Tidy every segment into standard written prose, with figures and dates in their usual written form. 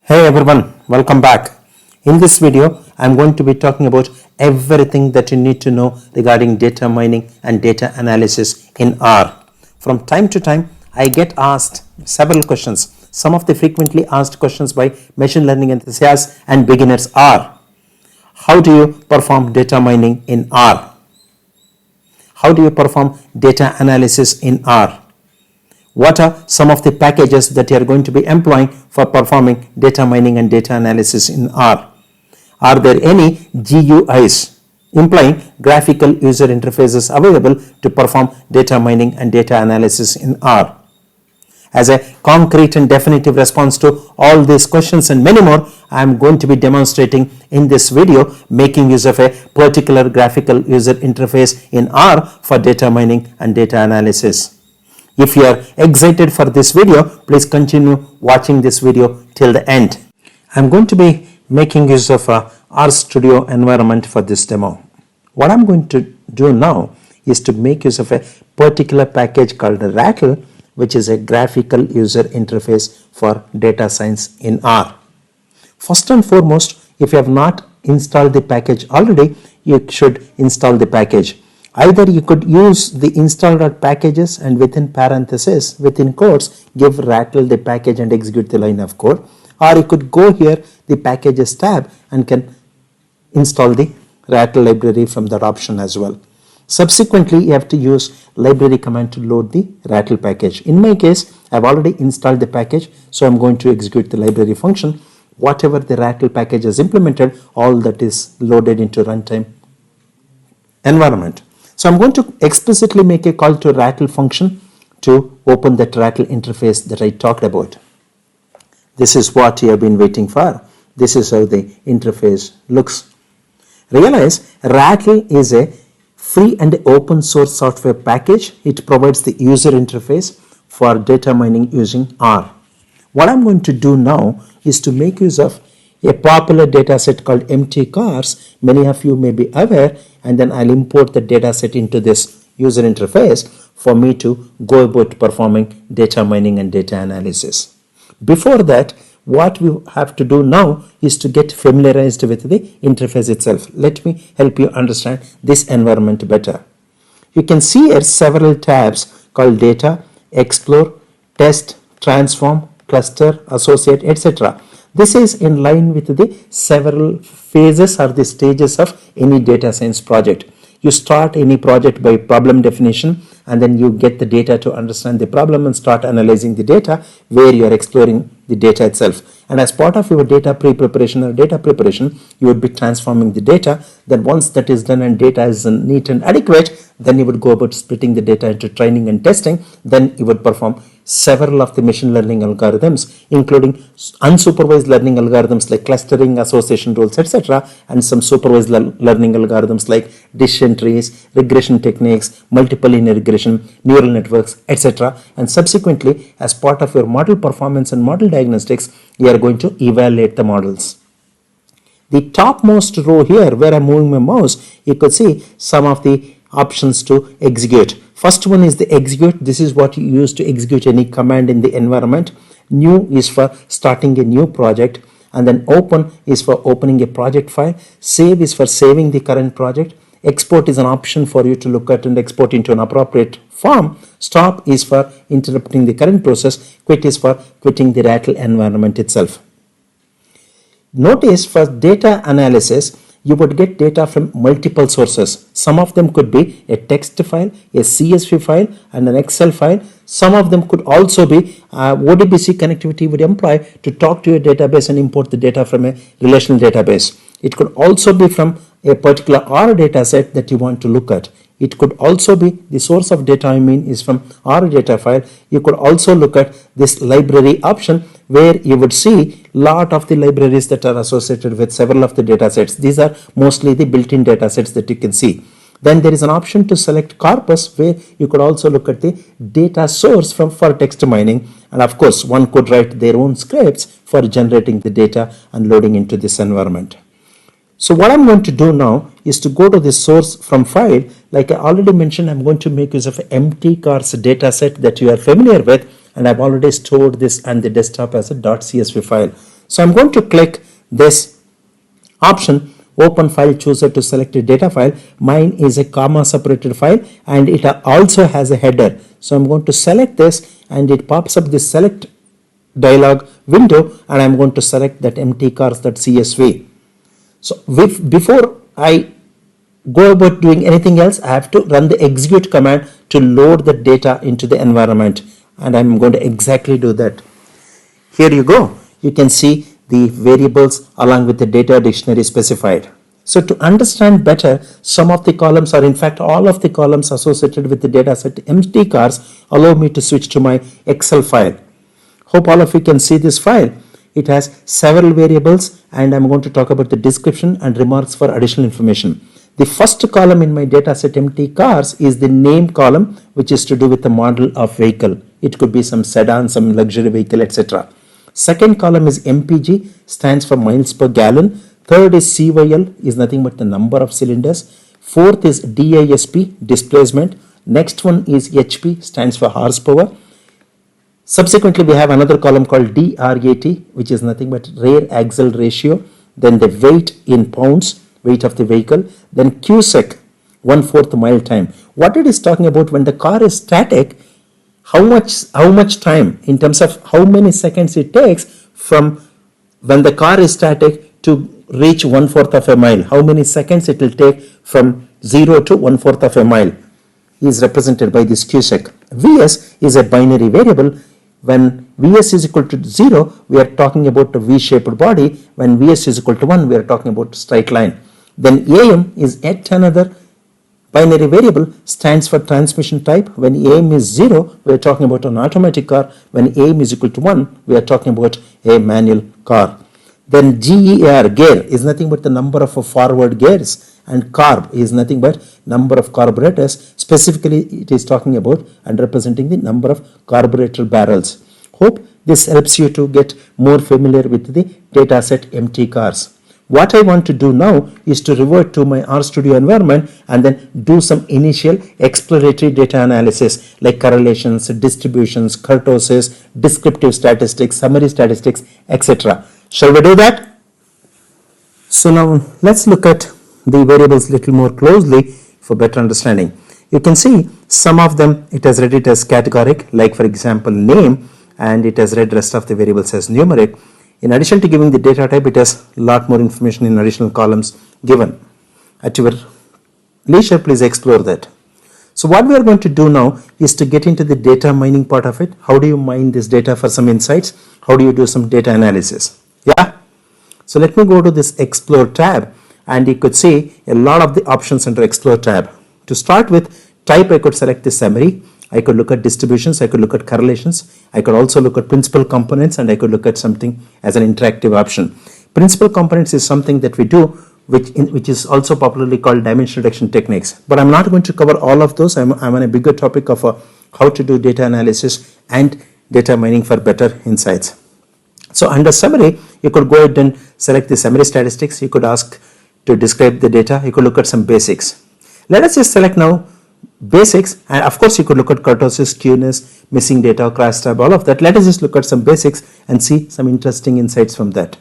Hey everyone, welcome back. In this video, I'm going to be talking about everything that you need to know regarding data mining and data analysis in R. From time to time, I get asked several questions. Some of the frequently asked questions by machine learning enthusiasts and beginners are: how do you perform data mining in R? How do you perform data analysis in R? What are some of the packages that you are going to be employing for performing data mining and data analysis in R? Are there any GUIs, implying graphical user interfaces, available to perform data mining and data analysis in R? As a concrete and definitive response to all these questions and many more, I am going to be demonstrating in this video making use of a particular graphical user interface in R for data mining and data analysis. If you are excited for this video, please continue watching this video till the end. I'm going to be making use of a RStudio environment for this demo. What I'm going to do now is to make use of a particular package called Rattle, which is a graphical user interface for data science in R. First and foremost, if you have not installed the package already, you should install the package. Either you could use the install.packages and within parentheses, within quotes, give Rattle the package and execute the line of code, or you could go here the packages tab and can install the Rattle library from that option as well. Subsequently, you have to use library command to load the Rattle package. In my case, I've already installed the package, so I'm going to execute the library function. Whatever the Rattle package is implemented, all that is loaded into runtime environment. So I'm going to explicitly make a call to Rattle function to open that Rattle interface that I talked about. This is what you have been waiting for. This is how the interface looks. Realize Rattle is a free and open source software package. It provides the user interface for data mining using R. What I'm going to do now is to make use of a popular data set called mtcars. Many of you may be aware, and then I'll import the data set into this user interface for me to go about performing data mining and data analysis. Before that, what we have to do now is to get familiarized with the interface itself. Let me help you understand this environment better. You can see here several tabs called data, explore, test, transform, cluster, associate, etc. This is in line with the several phases or the stages of any data science project. You start any project by problem definition, and then you get the data to understand the problem and start analyzing the data, where you are exploring the data itself. And as part of your data pre-preparation or data preparation, you would be transforming the data. Then once that is done and data is neat and adequate, then you would go about splitting the data into training and testing. Then you would perform several of the machine learning algorithms, including unsupervised learning algorithms like clustering, association rules, etc., and some supervised learning algorithms like decision trees, regression techniques, multiple linear regression, neural networks, etc. And subsequently, as part of your model performance and model diagnostics, you are going to evaluate the models. The topmost row here, where I'm moving my mouse, you could see some of the options to execute. First one is the execute. This is what you use to execute any command in the environment. New is for starting a new project, and then open is for opening a project file. Save is for saving the current project. Export is an option for you to look at and export into an appropriate form. Stop is for interrupting the current process. Quit is for quitting the Rattle environment itself. Notice for data analysis, you would get data from multiple sources. Some of them could be a text file, a CSV file, and an Excel file. Some of them could also be ODBC connectivity would employ to talk to your database and import the data from a relational database. It could also be from a particular R data set that you want to look at. It could also be the source of data, is from R data file. You could also look at this library option, where you would see lot of the libraries that are associated with several of the data sets. These are mostly the built-in data sets that you can see. Then there is an option to select corpus, where you could also look at the data source for text mining. And of course, one could write their own scripts for generating the data and loading into this environment. So what I'm going to do now is to go to the source from file. Like I already mentioned, I'm going to make use of an mtcars data set that you are familiar with, and I've already stored this on the desktop as a .csv file. So I'm going to click this option, open file chooser to select a data file. Mine is a comma separated file and it also has a header. So I'm going to select this and it pops up this select dialog window and I'm going to select that mtcars.csv. So before I go about doing anything else, I have to run the execute command to load the data into the environment, and I'm going to exactly do that. Here you go. You can see the variables along with the data dictionary specified. So to understand better, some of the columns, or in fact all of the columns associated with the dataset mtcars, allow me to switch to my Excel file. Hope all of you can see this file. It has several variables and I'm going to talk about the description and remarks for additional information. The first column in my dataset mtcars is the name column, which is to do with the model of vehicle. It could be some sedan, some luxury vehicle, etc. Second column is MPG, stands for miles per gallon. Third is CYL, is nothing but the number of cylinders. Fourth is DISP, displacement. Next one is HP, stands for horsepower. Subsequently, we have another column called DRAT, which is nothing but rear axle ratio. Then the weight in pounds, weight of the vehicle. Then CUSEC, 1/4 mile time. What it is talking about, when the car is static, how much time in terms of how many seconds it takes from when the car is static to reach 1/4 of a mile. How many seconds it will take from 0 to 1/4 of a mile is represented by this CUSEC. VS is a binary variable. When Vs is equal to 0, we are talking about a V-shaped body. When Vs is equal to 1, we are talking about straight line. Then AM is yet another binary variable, stands for transmission type. When AM is 0, we are talking about an automatic car. When AM is equal to 1, we are talking about a manual car. Then GER, gear, is nothing but the number of forward gears, and carb is nothing but number of carburetors. Specifically, it is talking about and representing the number of carburetor barrels. Hope this helps you to get more familiar with the dataset mtcars. What I want to do now is to revert to my RStudio environment and then do some initial exploratory data analysis like correlations, distributions, kurtosis, descriptive statistics, summary statistics, etc. Shall we do that? So now let's look at the variables little more closely for better understanding. You can see some of them it has read it as categoric, like for example name, and it has read rest of the variables as numeric. In addition to giving the data type, it has a lot more information in additional columns given. At your leisure, please explore that. So what we are going to do now is to get into the data mining part of it. How do you mine this data for some insights? How do you do some data analysis? Yeah. So let me go to this Explore tab, and you could see a lot of the options under Explore tab. To start with, type, I could select the summary. I could look at distributions, I could look at correlations, I could also look at principal components, and I could look at something as an interactive option. Principal components is something that we do which is also popularly called dimension reduction techniques. But I'm not going to cover all of those. I'm on a bigger topic of how to do data analysis and data mining for better insights. So under summary, you could go ahead and select the summary statistics. You could ask to describe the data. You could look at some basics. Let us just select now basics, and of course you could look at kurtosis, skewness, missing data, crash tab, all of that. Let us just look at some basics and see some interesting insights from that.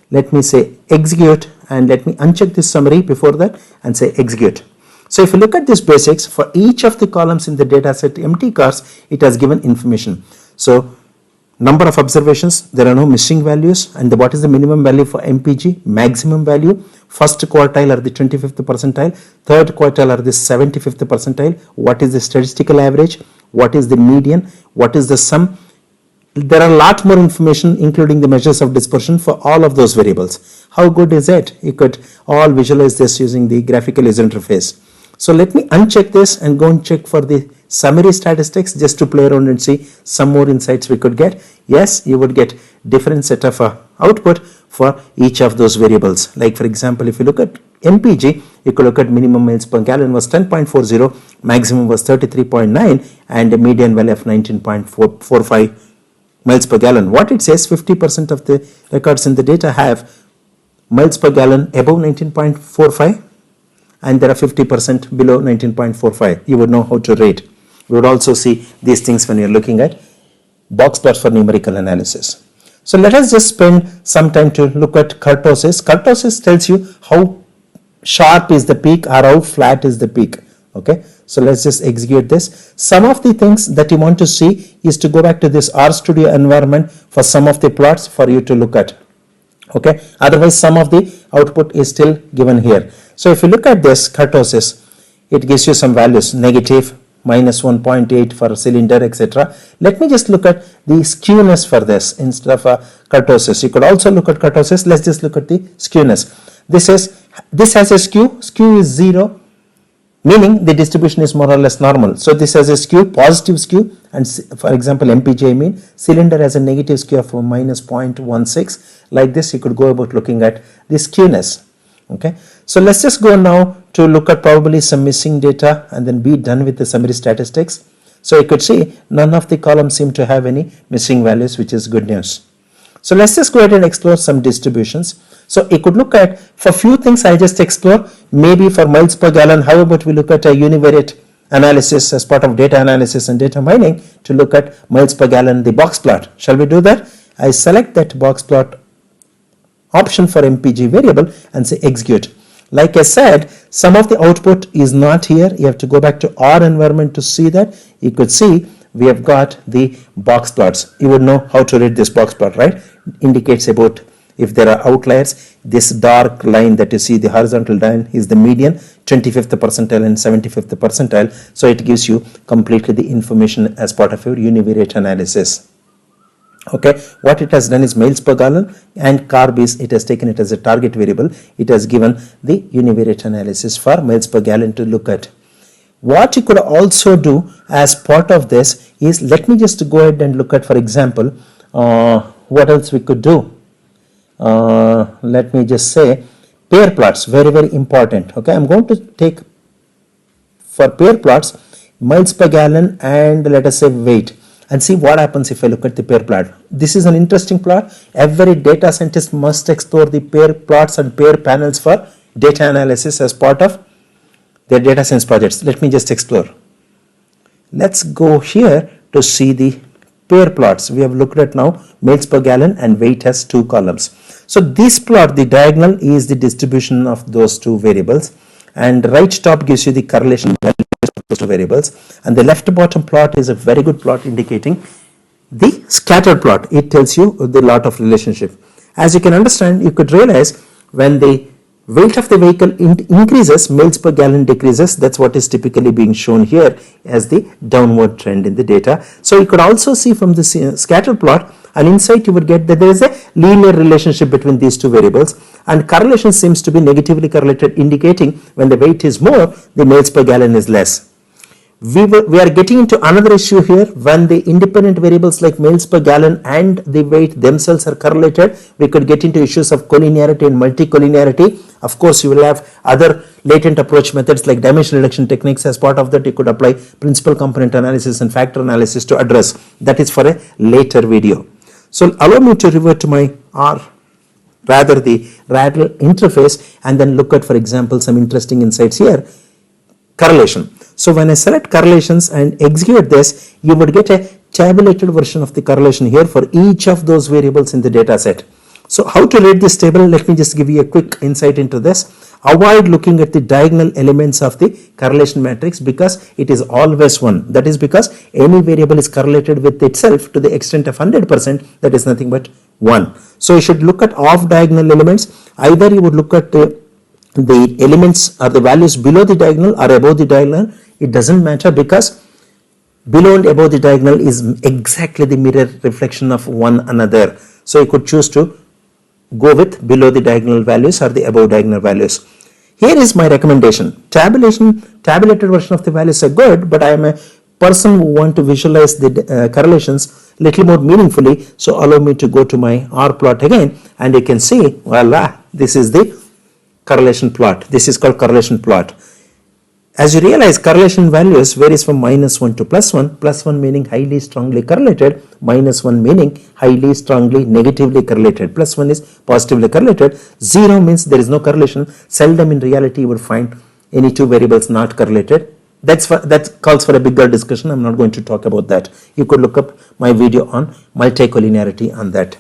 Let me say execute, and let me uncheck this summary before that and say execute. So if you look at this basics, for each of the columns in the dataset mtcars, it has given information. So number of observations, there are no missing values, and what is the minimum value for MPG, maximum value, first quartile or the 25th percentile, third quartile or the 75th percentile, what is the statistical average, what is the median, what is the sum. There are a lot more information including the measures of dispersion for all of those variables. How good is it? You could all visualize this using the graphical user interface. So let me uncheck this and go and check for the summary statistics just to play around and see some more insights we could get. Yes, you would get different set of output for each of those variables. Like for example, if you look at MPG, you could look at minimum miles per gallon was 10.40, maximum was 33.9, and a median value of 19.45 miles per gallon. What it says, 50% of the records in the data have miles per gallon above 19.45, and there are 50% below 19.45. You would know how to rate. We would also see these things when you're looking at box plots for numerical analysis. So let us just spend some time to look at kurtosis. Kurtosis tells you how sharp is the peak or how flat is the peak. Okay, so let's just execute this. Some of the things that you want to see is to go back to this RStudio environment for some of the plots for you to look at. Okay, otherwise some of the output is still given here. So if you look at this kurtosis, it gives you some values, negative, minus 1.8 for cylinder, etc. Let me just look at the skewness for this instead of kurtosis. You could also look at kurtosis. Let's just look at the skewness. This has a skew. Skew is 0, meaning the distribution is more or less normal. So this has a skew, positive skew, and for example MPJ mean, cylinder has a negative skew of minus 0.16. Like this, you could go about looking at the skewness. Okay, so let's just go now to look at probably some missing data and then be done with the summary statistics. So you could see none of the columns seem to have any missing values, which is good news. So let's just go ahead and explore some distributions. So you could look at, for few things I just explore, maybe for miles per gallon. How about we look at a univariate analysis as part of data analysis and data mining to look at miles per gallon, the box plot. Shall we do that? I select that box plot option for MPG variable and say execute. Like I said, some of the output is not here. You have to go back to R environment to see that. You could see we have got the box plots. You would know how to read this box plot, right? Indicates about if there are outliers. This dark line that you see, the horizontal line, is the median, 25th percentile and 75th percentile. So it gives you completely the information as part of your univariate analysis. Okay, what it has done is miles per gallon, and carb is, it has taken it as a target variable. It has given the univariate analysis for miles per gallon to look at. What you could also do as part of this is, let me just go ahead and look at, for example, what else we could do. Let me just say pair plots, very, very important. Okay, I'm going to take for pair plots miles per gallon and let us say weight, and see what happens if I look at the pair plot. This is an interesting plot. Every data scientist must explore the pair plots and pair panels for data analysis as part of their data science projects. Let me just explore. Let's go here to see the pair plots. We have looked at now miles per gallon and weight has 2 columns. So this plot, the diagonal is the distribution of those 2 variables, and right top gives you the correlation values of those 2 variables, and the left bottom plot is a very good plot indicating the scatter plot. It tells you the lot of relationship. As you can understand, you could realize when the weight of the vehicle increases, miles per gallon decreases. That's what is typically being shown here as the downward trend in the data. So you could also see from the scatter plot an insight you would get that there is a linear relationship between these 2 variables, and correlation seems to be negatively correlated, indicating when the weight is more, the miles per gallon is less. We are getting into another issue here. When the independent variables like miles per gallon and the weight themselves are correlated, we could get into issues of collinearity and multicollinearity. Of course, you will have other latent approach methods like dimension reduction techniques. As part of that, you could apply principal component analysis and factor analysis to address. That is for a later video. So allow me to revert to my the RADL interface and then look at, for example, some interesting insights here. Correlation. So when I select correlations and execute this, you would get a tabulated version of the correlation here for each of those variables in the data set. So how to read this table? Let me just give you a quick insight into this. Avoid looking at the diagonal elements of the correlation matrix because it is always 1. That is because any variable is correlated with itself to the extent of 100%. That is nothing but 1. So you should look at off diagonal elements. Either you would look at the elements or the values below the diagonal or above the diagonal. It doesn't matter because below and above the diagonal is exactly the mirror reflection of one another. So you could choose to go with below the diagonal values or the above diagonal values. Here is my recommendation. Tabulated version of the values are good, but I am a person who want to visualize the correlations little more meaningfully. So allow me to go to my R plot again, and you can see, voila, this is the correlation plot. This is called correlation plot. As you realize, correlation values varies from -1 to +1, +1 meaning highly strongly correlated, -1 meaning highly strongly negatively correlated, +1 is positively correlated, 0 means there is no correlation. Seldom in reality you would find any 2 variables not correlated. That calls for a bigger discussion. I'm not going to talk about that. You could look up my video on multicollinearity on that.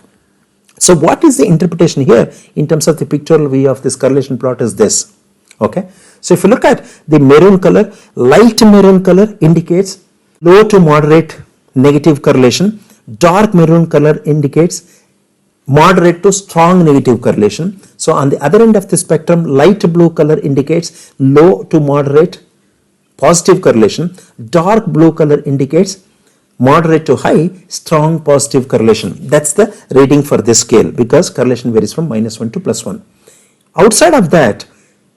So what is the interpretation here in terms of the pictorial view of this correlation plot is this. Okay. So if you look at the maroon color, light maroon color indicates low to moderate negative correlation. Dark maroon color indicates moderate to strong negative correlation. So on the other end of the spectrum, light blue color indicates low to moderate positive correlation. Dark blue color indicates moderate to high strong positive correlation. That's the reading for this scale because correlation varies from -1 to +1. Outside of that,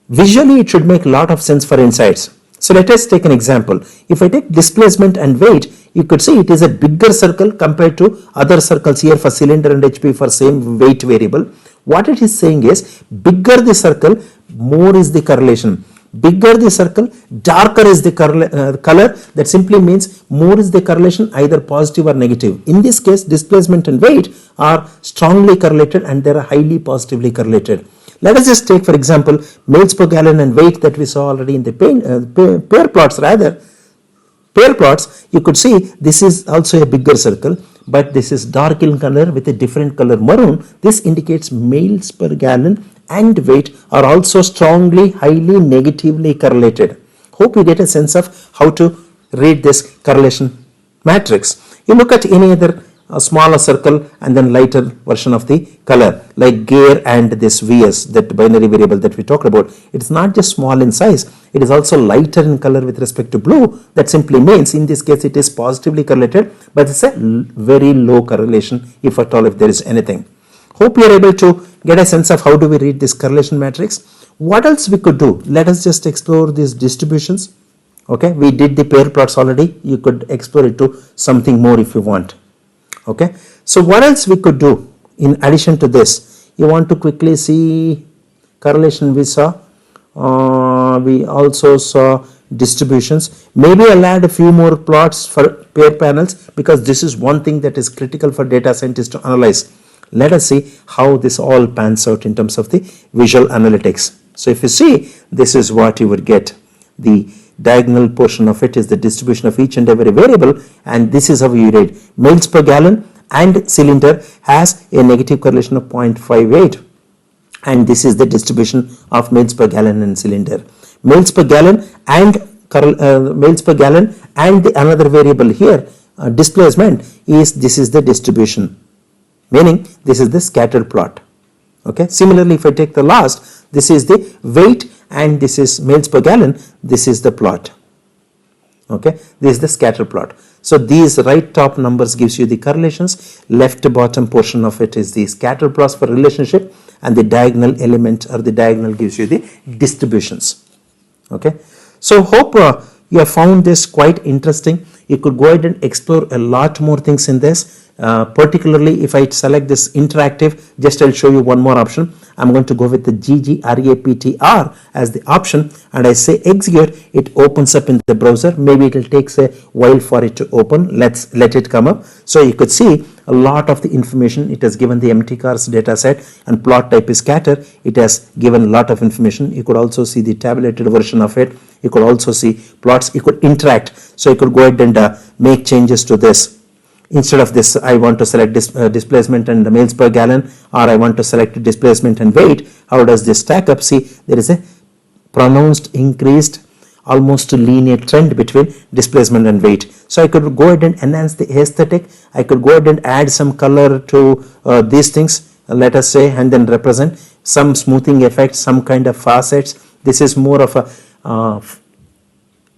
visually it should make a lot of sense for insights. So let us take an example. If I take displacement and weight, you could see it is a bigger circle compared to other circles here for cylinder and HP for same weight variable. What it is saying is bigger the circle, more is the correlation. Bigger the circle, darker is the color. That simply means more is the correlation, either positive or negative. In this case, displacement and weight are strongly correlated and they are highly positively correlated. Let us just take, for example, moles per gallon and weight that we saw already in the pair plots. Pair plots, you could see this is also a bigger circle, but this is dark in color with a different color maroon. This indicates moles per gallon and weight are also strongly, highly negatively correlated. Hope you get a sense of how to read this correlation matrix. You look at any other smaller circle and then lighter version of the color like gear and this VS, that binary variable that we talked about. It's not just small in size, it is also lighter in color with respect to blue. That simply means in this case it is positively correlated, but it's a very low correlation if at all, if there is anything. Hope you are able to get a sense of how do we read this correlation matrix. What else we could do? Let us just explore these distributions. Okay, we did the pair plots already. You could explore it to something more if you want. Okay, so what else we could do in addition to this? You want to quickly see correlation we saw. We also saw distributions. Maybe I'll add a few more plots for pair panels because this is one thing that is critical for data scientists to analyze. Let us see how this all pans out in terms of the visual analytics. So if you see, this is what you would get. The diagonal portion of it is the distribution of each and every variable, and this is how you read. Moles per gallon and cylinder has a negative correlation of 0.58, and this is the distribution of moles per gallon and cylinder. Moles per gallon and the another variable here, displacement, this is the distribution, meaning this is the scattered plot. Okay, similarly if I take the last, this is the weight and this is moles per gallon, this is the plot. Okay, this is the scatter plot. So these right top numbers gives you the correlations, left to bottom portion of it is the scatter plots for relationship, and the diagonal element or the diagonal gives you the distributions. Okay, so hope you have found this quite interesting. You could go ahead and explore a lot more things in this. Particularly if I select this interactive, just I'll show you one more option. I'm going to go with the GGRAPTR as the option, and I say execute. It opens up in the browser. Maybe it will take a while for it to open. Let's let it come up. So you could see a lot of the information. It has given the MTCars data set, and plot type is scatter. It has given a lot of information. You could also see the tabulated version of it. You could also see plots. You could interact. So you could go ahead and make changes to this. Instead of this, I want to select displacement and the moles per gallon, or I want to select displacement and weight. How does this stack up? See, there is a pronounced increased, almost linear trend between displacement and weight. So I could go ahead and enhance the aesthetic. I could go ahead and add some color to these things, let us say, and then represent some smoothing effect, some kind of facets. This is more of a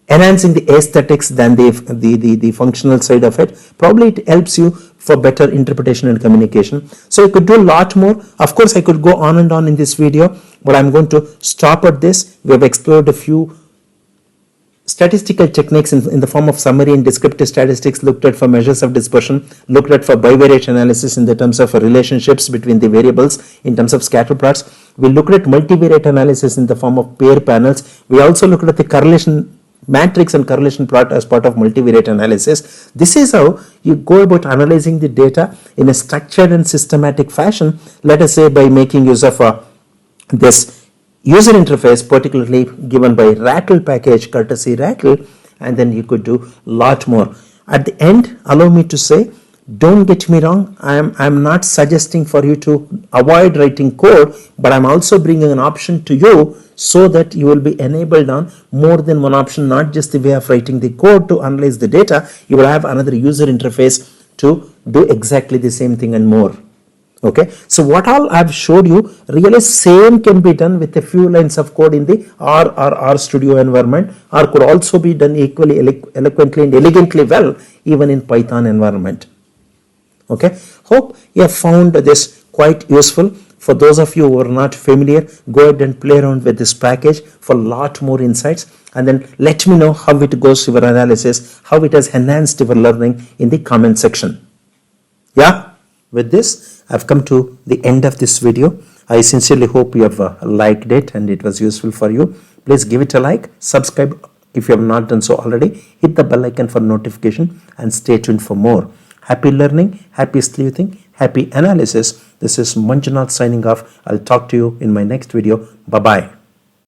enhancing the aesthetics than the functional side of it. Probably it helps you for better interpretation and communication. So you could do a lot more. Of course, I could go on and on in this video, but I'm going to stop at this. We have explored a few statistical techniques in the form of summary and descriptive statistics, looked at for measures of dispersion, looked at for bivariate analysis in the terms of relationships between the variables in terms of scatter plots. We looked at multivariate analysis in the form of pair panels. We also looked at the correlation matrix and correlation plot as part of multivariate analysis. This is how you go about analyzing the data in a structured and systematic fashion, let us say by making use of this user interface, particularly given by Rattle package, courtesy Rattle, and then you could do a lot more. At the end, allow me to say Don't get me wrong, I'm not suggesting for you to avoid writing code, but I'm also bringing an option to you so that you will be enabled on more than one option, not just the way of writing the code to analyze the data. You will have another user interface to do exactly the same thing and more. Okay, so what all I've showed you, really same can be done with a few lines of code in the R or R Studio environment, or could also be done equally eloquently and elegantly well even in Python environment. Okay, hope you have found this quite useful. For those of you who are not familiar, go ahead and play around with this package for a lot more insights, and then let me know how it goes your analysis, how it has enhanced your learning in the comment section. Yeah, with this I've come to the end of this video. I sincerely hope you have liked it and it was useful for you. Please give it a like, subscribe if you have not done so already, hit the bell icon for notification, and stay tuned for more. Happy learning, happy sleuthing, happy analysis. This is Manjunath signing off. I'll talk to you in my next video. Bye-bye.